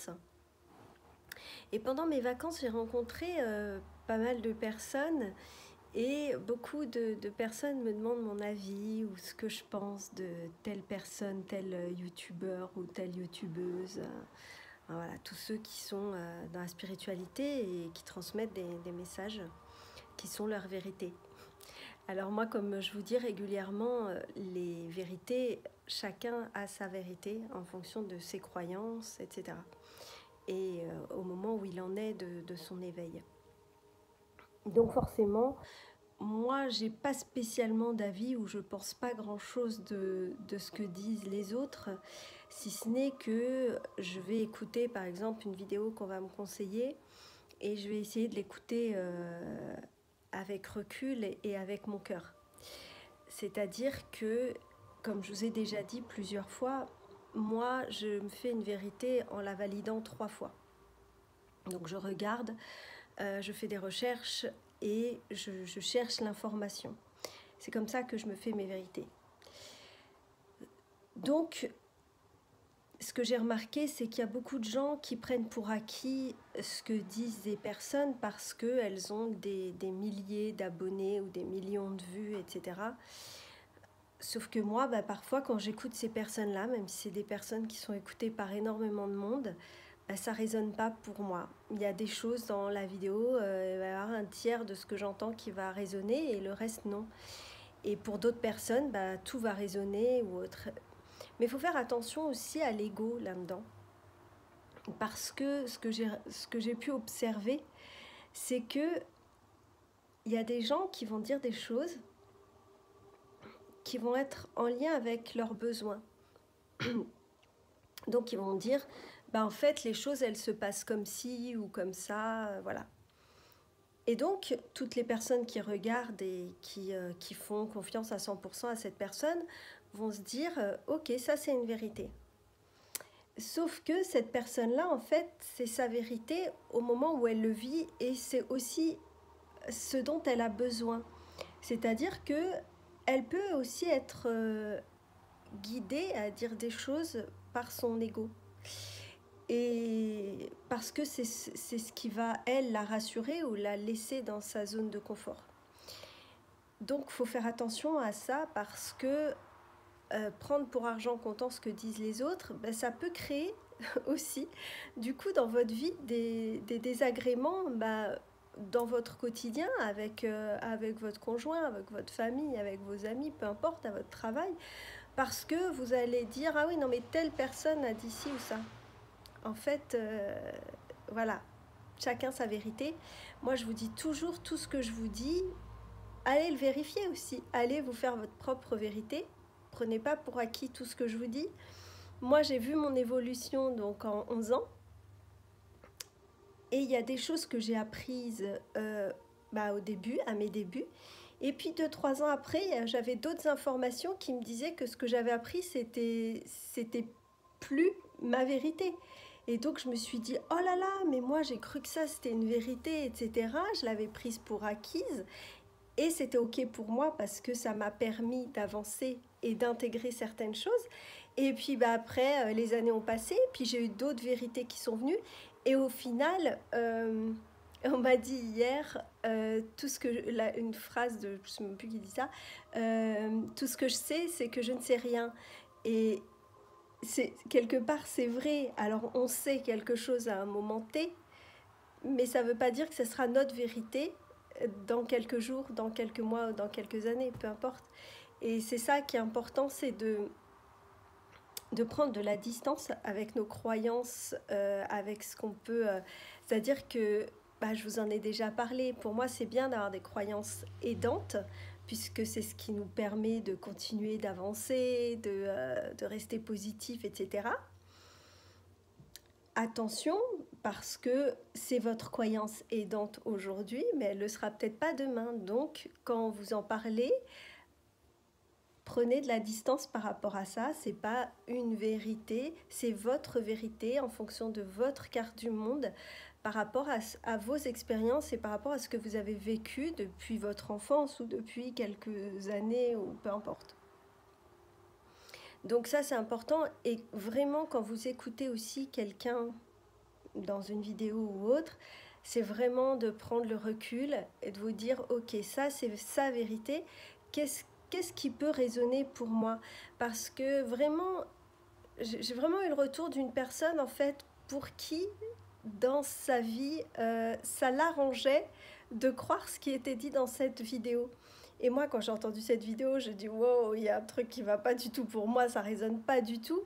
vacances. Et pendant mes vacances, j'ai rencontré pas mal de personnes et beaucoup de personnes me demandent mon avis ou ce que je pense de telle personne, tel youtubeur ou telle youtubeuse. Voilà, tous ceux qui sont dans la spiritualité et qui transmettent des messages qui sont leur vérité. Alors moi, comme je vous dis régulièrement, les vérités, chacun a sa vérité en fonction de ses croyances, etc. Et au moment où il en est de son éveil. Donc forcément, moi, j'ai pas spécialement d'avis ou je pense pas grand-chose de ce que disent les autres, si ce n'est que je vais écouter par exemple une vidéo qu'on va me conseiller et je vais essayer de l'écouter avec recul et avec mon cœur. C'est-à-dire que, comme je vous ai déjà dit plusieurs fois, moi, je me fais une vérité en la validant 3 fois. Donc je regarde, je fais des recherches et je cherche l'information. C'est comme ça que je me fais mes vérités. Donc, ce que j'ai remarqué, c'est qu'il y a beaucoup de gens qui prennent pour acquis ce que disent des personnes parce qu'elles ont des milliers d'abonnés ou des millions de vues, etc. Sauf que moi, parfois, quand j'écoute ces personnes-là, même si c'est des personnes qui sont écoutées par énormément de monde, ça ne résonne pas pour moi. Il y a des choses dans la vidéo, il va y avoir un tiers de ce que j'entends qui va résonner et le reste non. Et pour d'autres personnes, tout va résonner ou autre. Mais il faut faire attention aussi à l'ego là-dedans. Parce que ce que j'ai pu observer, c'est que il y a des gens qui vont dire des choses qui vont être en lien avec leurs besoins. Donc ils vont dire, en fait les choses elles se passent comme ci ou comme ça, voilà. Et donc toutes les personnes qui regardent et qui font confiance à 100% à cette personne vont se dire, ok, ça c'est une vérité. Sauf que cette personne-là, en fait, c'est sa vérité au moment où elle le vit et c'est aussi ce dont elle a besoin. C'est-à-dire que elle peut aussi être guidée à dire des choses par son ego. Et parce que c'est ce qui va, elle, la rassurer ou la laisser dans sa zone de confort. Donc, il faut faire attention à ça parce que prendre pour argent comptant ce que disent les autres, ça peut créer aussi, du coup, dans votre vie, des désagréments dans votre quotidien, avec votre conjoint, avec votre famille, avec vos amis, peu importe, à votre travail, parce que vous allez dire, ah oui, non, mais telle personne a dit ci ou ça. En fait, voilà, chacun sa vérité. Moi, je vous dis toujours tout ce que je vous dis, allez le vérifier aussi, allez vous faire votre propre vérité. Prenez pas pour acquis tout ce que je vous dis. Moi, j'ai vu mon évolution donc en 11 ans. Et il y a des choses que j'ai apprises au début, à mes débuts. Et puis 2-3 ans après, j'avais d'autres informations qui me disaient que ce que j'avais appris, c'était plus ma vérité. Et donc je me suis dit, oh là là, mais moi j'ai cru que ça c'était une vérité, etc. Je l'avais prise pour acquise. Et c'était ok pour moi parce que ça m'a permis d'avancer et d'intégrer certaines choses. Et puis après, les années ont passé, puis j'ai eu d'autres vérités qui sont venues. Et au final, on m'a dit hier, tout ce que une phrase de, je ne sais même plus qui dit ça, tout ce que je sais, c'est que je ne sais rien. Et quelque part, c'est vrai. Alors, on sait quelque chose à un moment T, mais ça ne veut pas dire que ce sera notre vérité dans quelques jours, dans quelques mois ou dans quelques années, peu importe. Et c'est ça qui est important, c'est de prendre de la distance avec nos croyances, avec ce qu'on peut... c'est-à-dire que, je vous en ai déjà parlé, pour moi c'est bien d'avoir des croyances aidantes, puisque c'est ce qui nous permet de continuer d'avancer, de rester positif, etc. Attention, parce que c'est votre croyance aidante aujourd'hui, mais elle ne le sera peut-être pas demain. Donc, quand vous en parlez, prenez de la distance par rapport à ça. C'est pas une vérité, c'est votre vérité en fonction de votre carte du monde, par rapport à vos expériences et par rapport à ce que vous avez vécu depuis votre enfance ou depuis quelques années ou peu importe. Donc ça c'est important, et vraiment quand vous écoutez aussi quelqu'un dans une vidéo ou autre, c'est vraiment de prendre le recul et de vous dire, ok, ça c'est sa vérité, qu'est-ce qui peut résonner pour moi? Parce que vraiment, j'ai vraiment eu le retour d'une personne en fait pour qui dans sa vie ça l'arrangeait de croire ce qui était dit dans cette vidéo. Et moi quand j'ai entendu cette vidéo, je dis wow, il y a un truc qui va pas du tout pour moi, ça résonne pas du tout.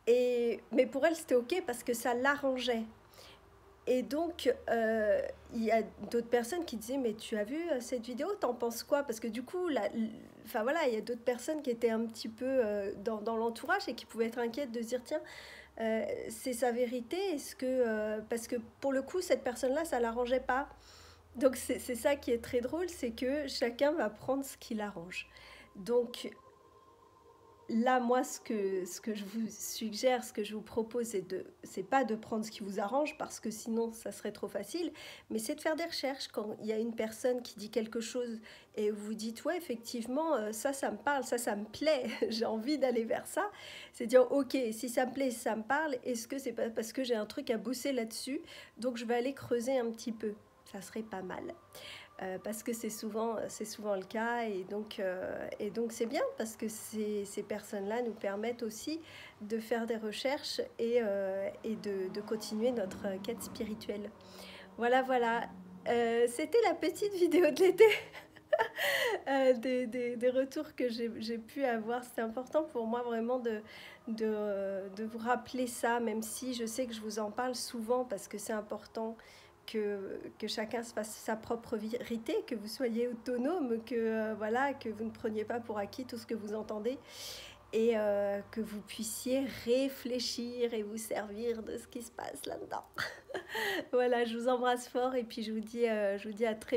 Mais pour elle c'était ok parce que ça l'arrangeait. Et donc, il y a d'autres personnes qui disaient, mais tu as vu cette vidéo, t'en penses quoi? Parce que du coup, enfin voilà, il y a d'autres personnes qui étaient un petit peu dans l'entourage et qui pouvaient être inquiètes de se dire, tiens, c'est sa vérité, est-ce que... parce que pour le coup, cette personne-là, ça l'arrangeait pas. Donc c'est ça qui est très drôle, c'est que chacun va prendre ce qui l'arrange. Donc là, moi, ce que je vous suggère, ce que je vous propose, c'est pas de prendre ce qui vous arrange, parce que sinon, ça serait trop facile, mais c'est de faire des recherches. Quand il y a une personne qui dit quelque chose et vous dites, ouais, effectivement, ça me parle, ça me plaît, j'ai envie d'aller vers ça, c'est dire, ok, si ça me plaît, si ça me parle, est-ce que c'est pas parce que j'ai un truc à bosser là-dessus, donc je vais aller creuser un petit peu. Ça serait pas mal. Parce que c'est souvent le cas et donc c'est bien parce que ces personnes-là nous permettent aussi de faire des recherches et de continuer notre quête spirituelle. Voilà, voilà. C'était la petite vidéo de l'été. Des retours que j'ai pu avoir. C'était important pour moi vraiment de vous rappeler ça, même si je sais que je vous en parle souvent parce que c'est important que chacun se fasse sa propre vérité, que vous soyez autonome, que, voilà, que vous ne preniez pas pour acquis tout ce que vous entendez et que vous puissiez réfléchir et vous servir de ce qui se passe là-dedans. Voilà, je vous embrasse fort et puis je vous dis à très